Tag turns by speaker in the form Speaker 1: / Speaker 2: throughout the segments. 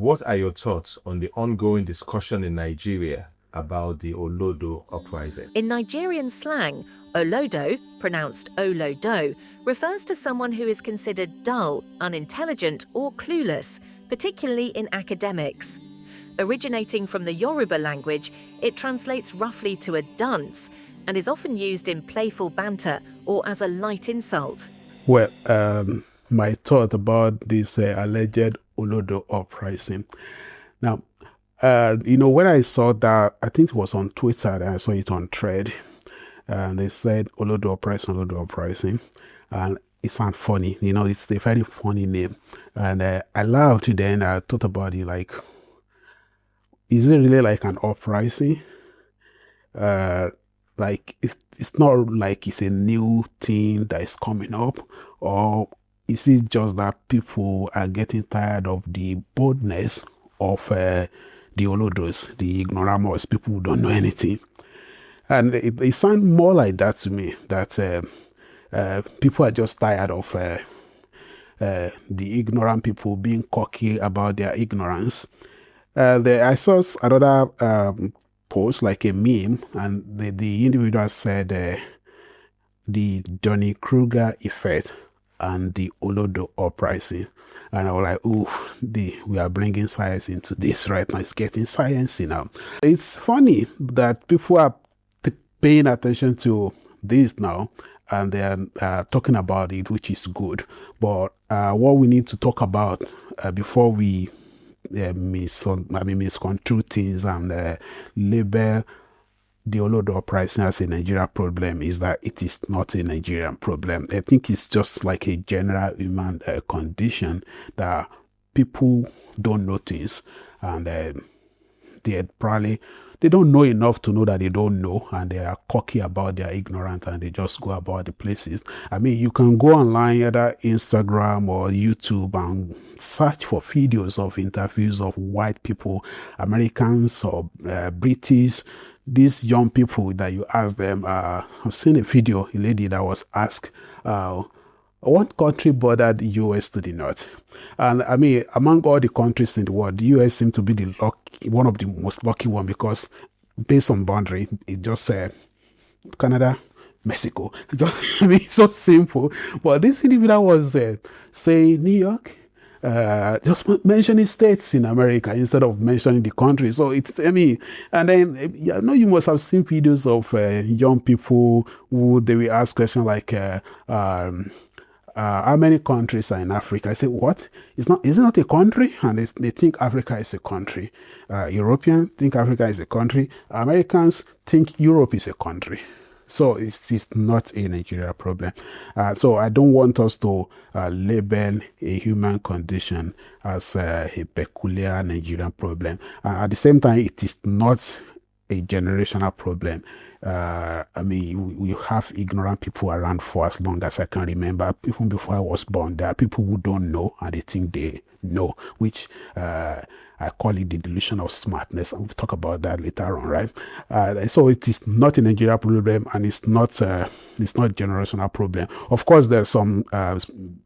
Speaker 1: What are your thoughts on the ongoing discussion in Nigeria about the Olodo Uprising?
Speaker 2: In Nigerian slang, Olodo, pronounced oh-loh-doh, refers to someone who is considered dull, unintelligent, or clueless, particularly in academics. Originating from the Yoruba language, it translates roughly to a dunce and is often used in playful banter or as a light insult.
Speaker 3: Well, my thought about this alleged Olodo Uprising. Now, when I saw that, I think it was on Twitter, and I saw it on Thread, and they said Olodo Uprising, and it sounds funny. It's a very funny name, and I laughed. Then I thought about it, like, is it really like an uprising? Like it's not like it's a new thing that is coming up, or is it just that people are getting tired of the boldness of the Olodos, the ignoramus, people who don't know anything? And it sounds more like that to me, that people are just tired of the ignorant people being cocky about their ignorance. I saw another post, like a meme, and the individual said the Johnny Kruger effect and the Olodo Uprising. And I was like, oof, we are bringing science into this right now. It's getting sciencey now. It's funny that people are paying attention to this now, and they are talking about it, which is good. But what we need to talk about before we misconstrue things and label the Olodo Uprising as a Nigerian problem is that it is not a Nigerian problem. I think it's just like a general human condition that people don't know things, and they don't know enough to know that they don't know, and they are cocky about their ignorance, and they just go about the places. I mean, you can go online, either Instagram or YouTube, and search for videos of interviews of white people, Americans or British, these young people that you ask them. I've seen a video, a lady that was asked, what country bordered the US to the north? And I mean, among all the countries in the world, the US seemed to be one of the most lucky one, because based on boundary, it just Canada, Mexico. It's so simple. But this individual was saying New York, just mentioning states in America instead of mentioning the country. So and then I know you must have seen videos of young people who they will ask questions like, how many countries are in Africa? I say, what? Is it not a country? And they think Africa is a country. Europeans think Africa is a country. Americans think Europe is a country. So it's not a Nigeria problem. So I don't want us to label a human condition as a peculiar Nigerian problem. At the same time, it is not a generational problem. I mean, we have ignorant people around for as long as I can remember. Even before I was born, there are people who don't know and they think they know, which I call it the delusion of smartness. And we'll talk about that later on, right? So it is not a Nigeria problem, and it's not a generational problem. Of course, there's some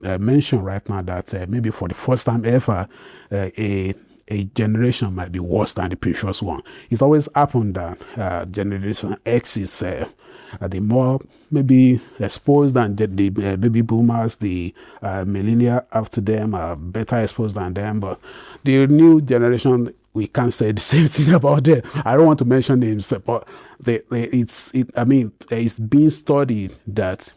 Speaker 3: mention right now that maybe for the first time ever, a generation might be worse than the previous one. It's always happened that generation X is the more maybe exposed than the baby boomers. The millennia after them are better exposed than them. But the new generation, we can't say the same thing about them. I don't want to mention names, but it's being studied that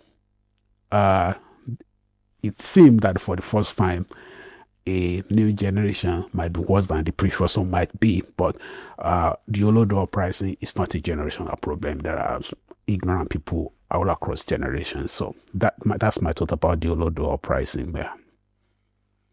Speaker 3: it seemed that for the first time, a new generation might be worse than the previous one might be, but the Olodo Uprising is not a generational problem. There are ignorant people all across generations. So that's my thought about the Olodo Uprising. Yeah.